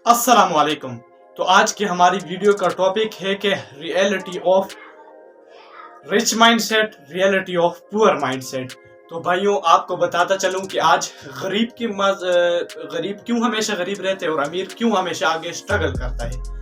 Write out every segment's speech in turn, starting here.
अस्सलाम वालेकुम। तो आज की हमारी वीडियो का टॉपिक है कि reality of rich mindset, reality of poor mindset. तो भाइयों, आपको बताता चलूं कि आज गरीब क्यों हमेशा गरीब रहते हैं और अमीर क्यों हमेशा आगे स्ट्रगल करता है।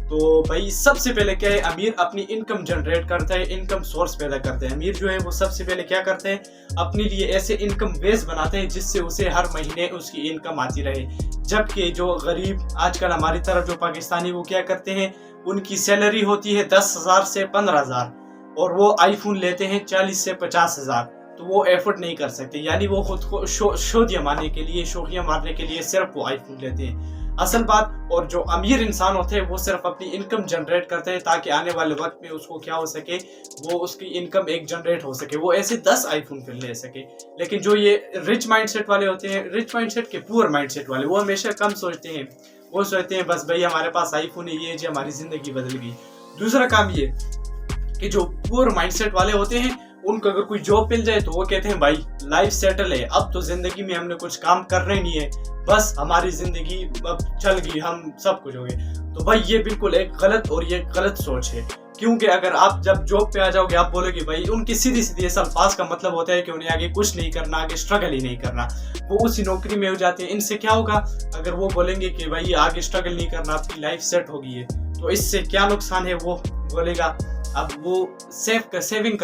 तो भाई सबसे पहले क्या है, अमीर अपनी इनकम जनरेट करता है, इनकम सोर्स पैदा करते हैं। अमीर जो है वो सबसे पहले क्या करते हैं, अपने लिए ऐसे इनकम बेस बनाते हैं जिससे उसे हर महीने उसकी इनकम आती रहे। जबकि जो गरीब आजकल हमारी तरफ जो पाकिस्तानी वो क्या करते हैं, उनकी सैलरी होती है 10,000 से 15,000 और वो आईफोन लेते हैं 40 से 50,000। तो वो एफर्ट नहीं कर सकते, यानी वो खुद को शोधिया मारने के लिए, शोखियाँ मारने के लिए सिर्फ वो आईफोन लेते हैं असल बात। और जो अमीर इंसान होते हैं वो सिर्फ अपनी इनकम जनरेट करते हैं ताकि आने वाले वक्त में उसको क्या हो सके, वो उसकी इनकम एक जनरेट हो सके, वो ऐसे 10 आईफोन फिर ले सके। लेकिन जो ये रिच माइंडसेट वाले होते हैं, रिच माइंडसेट के पुअर माइंडसेट वाले, वो हमेशा कम सोचते हैं। वो सोचते हैं बस भाई हमारे पास आईफोन है, ये जो हमारी जिंदगी बदल गई। दूसरा काम ये कि जो पुअर माइंडसेट वाले होते हैं उनको अगर कोई जॉब मिल जाए तो वो कहते हैं भाई लाइफ सेटल है, अब तो जिंदगी में हमने कुछ काम करना ही नहीं है, बस हमारी जिंदगी अब चल गई, हम सब कुछ हो गए। तो भाई ये बिल्कुल एक गलत और ये गलत सोच है। क्योंकि अगर आप जब जॉब पे आ जाओगे आप बोलोगे भाई, उनकी सीधी सीधी इस अल्फाज का मतलब होता है कि उन्हें आगे कुछ नहीं करना, आगे स्ट्रगल ही नहीं करना, वो उसी नौकरी में हो जाते हैं। इनसे क्या होगा, अगर वो बोलेंगे कि भाई आगे स्ट्रगल नहीं करना, आपकी लाइफ सेट हो गई है, तो इससे क्या नुकसान है वो बोलेगा। अब वो सेविंग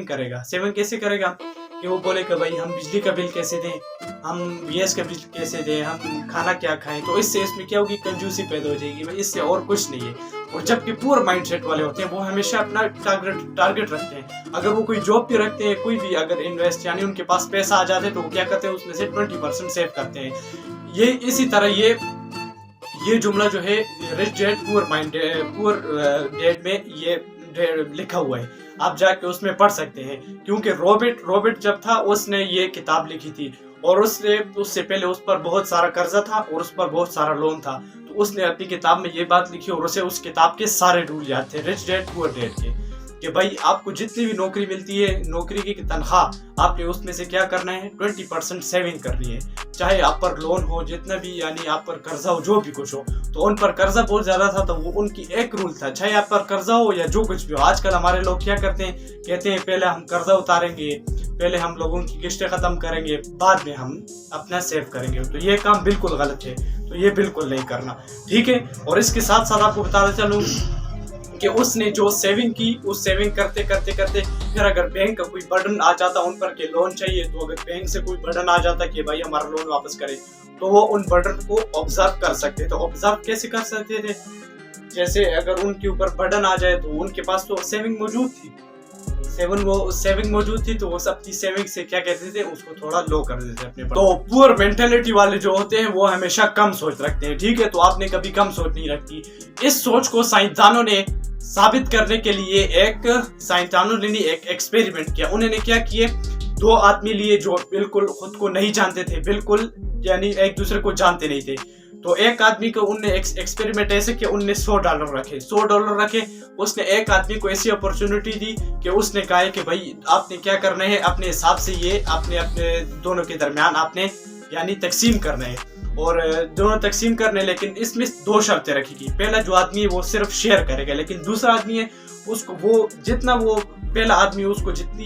करेगा। सेविंग कैसे करेगा कि वो बोलेगा भाई हम बिजली का बिल कैसे दें, हम गैस का बिल कैसे दें, हम खाना क्या खाएं। तो इससे इसमें क्या होगी, कंजूसी पैदा हो जाएगी भाई, इससे और कुछ नहीं है। और जबकि पुअर माइंडसेट वाले होते हैं वो हमेशा अपना टारगेट रखते हैं। अगर वो कोई जॉब भी रखते हैं, कोई भी अगर इन्वेस्ट यानी उनके पास पैसा आ जाता है तो वो क्या करते हैं, उसमें से 20% सेव करते हैं। ये इसी तरह ये जुमला जो है रिच डैड पुअर डैड में ये लिखा हुआ है, आप जाके उसमें पढ़ सकते हैं। क्योंकि रॉबर्ट जब था उसने ये किताब लिखी थी और उससे पहले उस पर बहुत सारा कर्जा था और उस पर बहुत सारा लोन था। तो उसने अपनी किताब में ये बात लिखी और उसे उस किताब के सारे रूल याद थे, रिच डैड पुअर डैड के, कि भाई आपको जितनी भी नौकरी मिलती है, नौकरी की तनख्वाह, आपने उसमें से क्या करना है, 20% सेविंग करनी है। चाहे आप पर लोन हो, जितना भी यानी आप पर कर्जा हो, जो भी कुछ हो। तो उन पर कर्जा बहुत ज्यादा था तो वो उनकी एक रूल था, चाहे आप पर कर्जा हो या जो कुछ भी हो। आजकल हमारे लोग क्या करते हैं, कहते हैं पहले हम कर्जा उतारेंगे, पहले हम लोगों की किस्तें खत्म करेंगे, बाद में हम अपना सेव करेंगे। तो ये काम बिल्कुल गलत है, तो ये बिल्कुल नहीं करना, ठीक है। और इसके साथ साथ आपको बताता चलूं कि उसने जो सेविंग की, उस सेविंग करते फिर अगर बैंक का कोई बर्डन आ जाता उन पर के लोन चाहिए, तो अगर बैंक से कोई बर्डन आ जाता कि भाई हमारा लोन वापस करे, तो वो उन बर्डन को ऑब्जर्व कर सकते। तो ऑब्जर्व कैसे कर सकते थे, जैसे अगर उनके ऊपर बर्डन आ जाए तो उनके पास तो सेविंग मौजूद थी, तो वो अपनी सेविंग से क्या कहते थे, उसको थोड़ा लो कर देते थे अपने पर। तो पुअर मेंटेलिटी वाले जो होते हैं वो हमेशा कम सोच रखते हैं, ठीक है। तो आपने कभी कम सोच नहीं रखी। इस सोच को साइंसदानों ने साबित करने के लिए एक एक्सपेरिमेंट किया। उन्होंने क्या किए, 2 आदमी लिए जो बिल्कुल खुद को नहीं जानते थे, बिल्कुल यानी एक दूसरे को जानते नहीं थे। तो एक आदमी को उनने एक्सपेरिमेंट ऐसे किया, उनने $100 रखे। उसने एक आदमी को ऐसी अपॉर्चुनिटी दी कि उसने कहा कि भाई आपने क्या करना है, अपने हिसाब से ये अपने दोनों के दरमियान आपने यानी तकसीम करना है, और दोनों तकसीम करने, लेकिन इसमें 2 शर्तें रखी गई। पहला जो आदमी है वो सिर्फ शेयर करेगा, लेकिन दूसरा आदमी है उसको वो जितना वो पहला आदमी उसको जितनी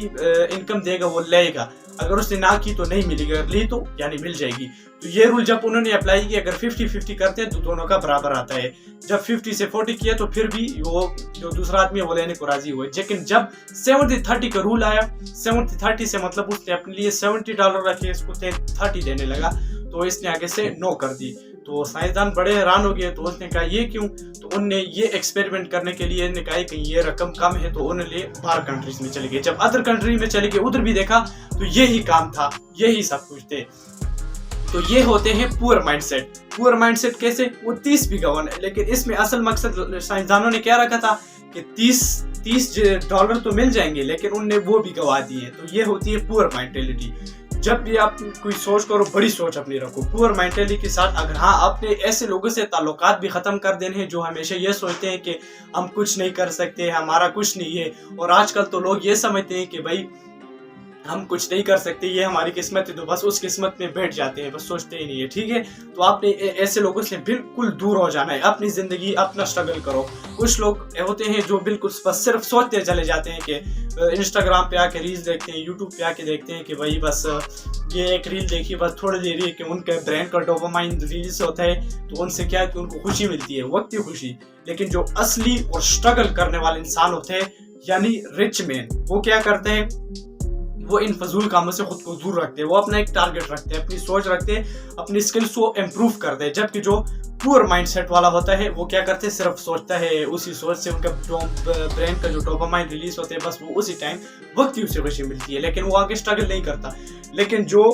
इनकम देगा वो लेगा। अगर उसने ना की तो नहीं मिलेगी, अगर ली तो यानी मिल जाएगी। तो ये रूल जब उन्होंने अप्लाई किया, अगर 50-50 करते हैं तो दोनों का बराबर आता है। जब 50 से 40 किया तो फिर भी वो जो दूसरा आदमी है वो लेने को राजी हुए। लेकिन जब 70-30 का रूल आया, 70-30 से मतलब उसने अपने लिए $70 रखे, इसको 30 देने लगा, तो इसने आगे से नो कर दी। तो साइंसदान बड़े हैरान हो गए। तो उसने कहा ये क्यों, तो उनने ये एक्सपेरिमेंट करने के लिए ने कहा कि ये रकम कम है, तो उन्होंने बाहर कंट्रीज में चले गए। जब अदर कंट्री में चले गए, उधर भी देखा तो यही काम था, यही सब कुछ थे। तो ये होते हैं पुअर माइंडसेट कैसे, वो 30 भी गवर्न है, लेकिन इसमें असल मकसद साइंसदानों ने क्या रखा था कि $30 तो मिल जाएंगे, लेकिन उनने वो भी गवा दिए। तो ये होती है पुअर मेंटेलिटी। जब भी आप कोई सोच करो, बड़ी सोच अपनी रखो पुअर मेंटेलिटी के साथ। अगर हाँ आपने ऐसे लोगों से ताल्लुकात भी खत्म कर देने हैं जो हमेशा ये सोचते हैं कि हम कुछ नहीं कर सकते, हमारा कुछ नहीं है। और आजकल तो लोग ये समझते हैं कि भाई हम कुछ नहीं कर सकते, ये हमारी किस्मत है, तो बस उस किस्मत में बैठ जाते हैं, बस सोचते ही नहीं है, ठीक है। तो आपने ऐसे लोगों से बिल्कुल दूर हो जाना है, अपनी ज़िंदगी अपना स्ट्रगल करो। कुछ लोग होते हैं जो बिल्कुल बस सिर्फ सोचते चले जाते हैं कि इंस्टाग्राम पे आके रील्स देखते हैं, यूट्यूब पे आके देखते हैं कि भाई बस ये एक रील देखी, बस थोड़ी देर ही कि उनके ब्रेन का डोपामाइन रिलीज होता है, तो उनसे क्या है कि उनको खुशी मिलती है, वक्ती खुशी। लेकिन जो असली और स्ट्रगल करने वाले इंसान होते हैं, यानी रिच मैन, वो क्या करते हैं, वो इन फजूल कामों से खुद को दूर रखते हैं, वो अपना एक टारगेट रखते हैं, अपनी सोच रखते हैं, अपनी स्किल्स को इम्प्रूव करते हैं। जबकि जो पुअर माइंडसेट वाला होता है वो क्या करते हैं, सिर्फ सोचता है, उसी सोच से उनका जो ब्रेन का जो डोपामाइन रिलीज होते हैं, बस वो उसी टाइम वक्त ही उसे खुशी मिलती है, लेकिन वो आगे स्ट्रगल नहीं करता। लेकिन जो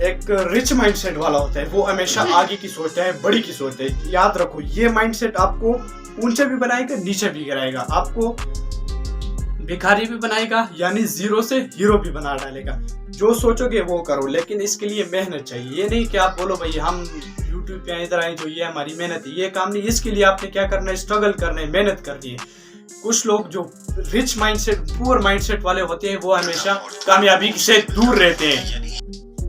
एक रिच माइंडसेट वाला होता है वो हमेशा आगे की सोचता है, बड़ी की सोचता है। याद रखो, ये माइंडसेट आपको ऊंचा भी बनाएगा, नीचे भी गिराएगा, आपको भिखारी भी बनाएगा, यानी जीरो से हीरो भी बना डालेगा। जो सोचोगे वो करो, लेकिन इसके लिए मेहनत चाहिए। ये नहीं कि आप बोलो भाई हम यूट्यूब पे इधर आए जो ये हमारी मेहनत है, ये काम नहीं। इसके लिए आपने क्या करना है, स्ट्रगल करना है, मेहनत करनी है। कुछ लोग जो रिच माइंडसेट, पुअर माइंडसेट वाले होते हैं, वो हमेशा कामयाबी से दूर रहते हैं।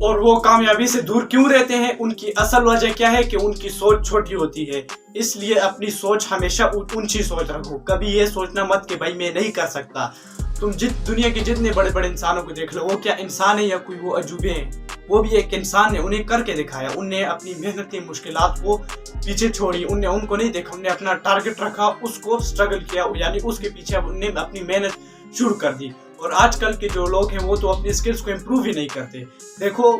और वो कामयाबी से दूर क्यों रहते हैं, उनकी असल वजह क्या है कि उनकी सोच छोटी होती है। इसलिए अपनी सोच हमेशा ऊंची सोच रखो। कभी ये सोचना मत कि भाई मैं नहीं कर सकता। तुम दुनिया के जितने बड़े बड़े इंसानों को देख लो, वो क्या इंसान है या कोई वो अजूबे हैं? वो भी एक इंसान है, उन्हें करके दिखाया, उनने अपनी मेहनती मुश्किलात को पीछे छोड़ी, उनको नहीं देखा, उनने अपना टारगेट रखा, उसको स्ट्रगल किया, यानी उसके पीछे उनने अपनी मेहनत शुरू कर दी। और आजकल के जो लोग हैं वो तो अपनी स्किल्स को इम्प्रूव ही नहीं करते। देखो,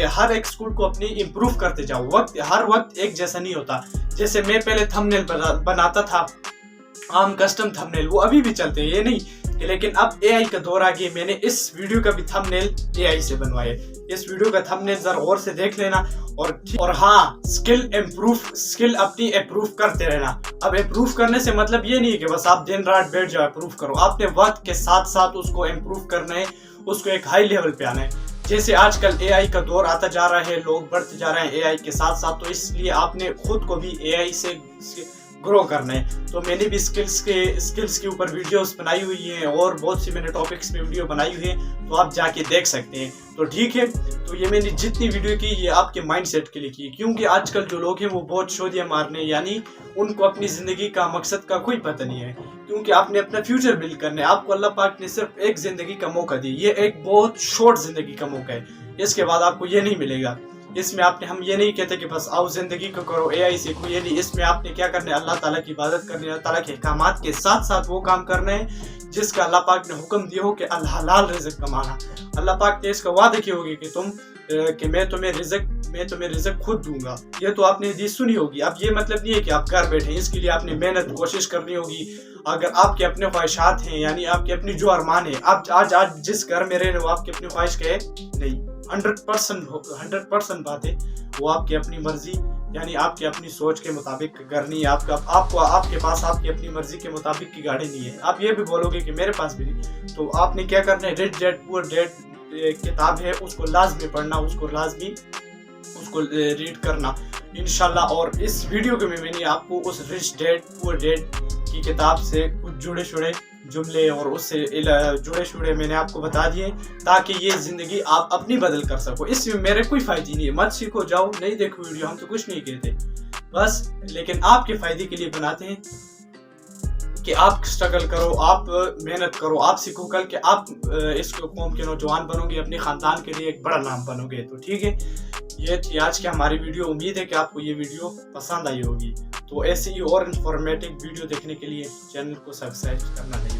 हर एक स्किल को अपनी इम्प्रूव करते जाओ। हर वक्त एक जैसा नहीं होता। जैसे मैं पहले थंबनेल बनाता था, आम कस्टम थंबनेल, वो अभी भी चलते हैं, ये नहीं। लेकिन अब एआई का दौर आ गया। मैंने इस वीडियो का भी थंबनेल एआई से बनवाया। इस वीडियो का थंबनेल जरा और से देख लेना। और हाँ, स्किल अपनी अप्रूव करते रहना। अब अप्रूव करने से मतलब ये नहीं कि बस आप दिन रात बैठ जाओ अप्रूव करो। आपने वक्त के साथ साथ उसको इम्प्रूव करना है, उसको एक हाई लेवल पे आना है। जैसे आजकल एआई का दौर आता जा रहा है, लोग बढ़ते जा रहे हैं एआई के साथ साथ, तो इसलिए आपने खुद को भी एआई से ग्रो करना है। तो मैंने भी स्किल्स के ऊपर वीडियोस बनाई हुई हैं, और बहुत सी मैंने टॉपिक्स पे वीडियो बनाई हुई है, तो आप जाके देख सकते हैं। तो ठीक है, तो ये मैंने जितनी वीडियो की ये आपके माइंडसेट के लिए की, क्योंकि आजकल जो लोग हैं वो बहुत शोधियाँ मारने, यानी उनको अपनी ज़िंदगी का मकसद का कोई पता नहीं है। क्योंकि आपने अपना फ्यूचर बिल्ड करना है। आपको अल्लाह पाक ने सिर्फ एक ज़िंदगी का मौका दिया, ये एक बहुत शॉर्ट ज़िंदगी का मौका है, इसके बाद आपको ये नहीं मिलेगा। इसमें आपने, हम ये नहीं कहते कि बस आओ जिंदगी को करो, एआई सीखो, ये नहीं। इसमें आपने क्या करना है, अल्लाह ताला की इबादत करनी है, अल्लाह ताला के अहकामात के साथ साथ वो काम करना है जिसका अल्लाह पाक ने हुक्म दिया हो कि हलाल रिज़्क कमाना। अल्लाह पाक ने इसका वादा किया होगी कि मैं तुम्हें रिज़्क खुद दूंगा। ये तो आपने हदीस सुनी होगी। अब ये मतलब नहीं है कि आप घर बैठे, इसके लिए आपने मेहनत कोशिश करनी होगी। अगर आपके अपने ख्वाहिशात हैं, यानी आपकी अपनी जो अरमान है, आप आज जिस घर में रह रहे हो आपकी अपनी ख्वाहिश का है नहीं, 100% बात है, वो आपकी अपनी मर्जी, यानी आपकी अपनी सोच के मुताबिक करनी है। आपके पास आपकी अपनी मर्जी के मुताबिक की गाड़ी नहीं है। आप ये भी बोलोगे कि मेरे पास भी नहीं, तो आपने क्या करना है, रिच डैड पुअर डैड किताब है, उसको लाजमी पढ़ना, उसको रीड करना इंशाल्लाह। और इस वीडियो के में मैंने आपको उस रिच डैड पुअर डैड की किताब से कुछ जुड़े शुड़े जुमले और उससे जुड़े शुड़े मैंने आपको बता दिए, ताकि ये ज़िंदगी आप अपनी बदल कर सको। इसमें मेरे कोई फ़ायदा नहीं है, मत सीखो, जाओ नहीं देखो वीडियो, हम तो कुछ नहीं कहते बस, लेकिन आपके फ़ायदे के लिए बनाते हैं कि आप स्ट्रगल करो, आप मेहनत करो, आप सीखो। कल के आप इस कौम के नौजवान बनोगे, अपने ख़ानदान के लिए एक बड़ा नाम बनोगे। तो ठीक है, ये थी आज की हमारी वीडियो। उम्मीद है कि आपको ये वीडियो पसंद आई होगी। तो ऐसे ही और इन्फॉर्मेटिव वीडियो देखने के लिए चैनल को सब्सक्राइब करना नहीं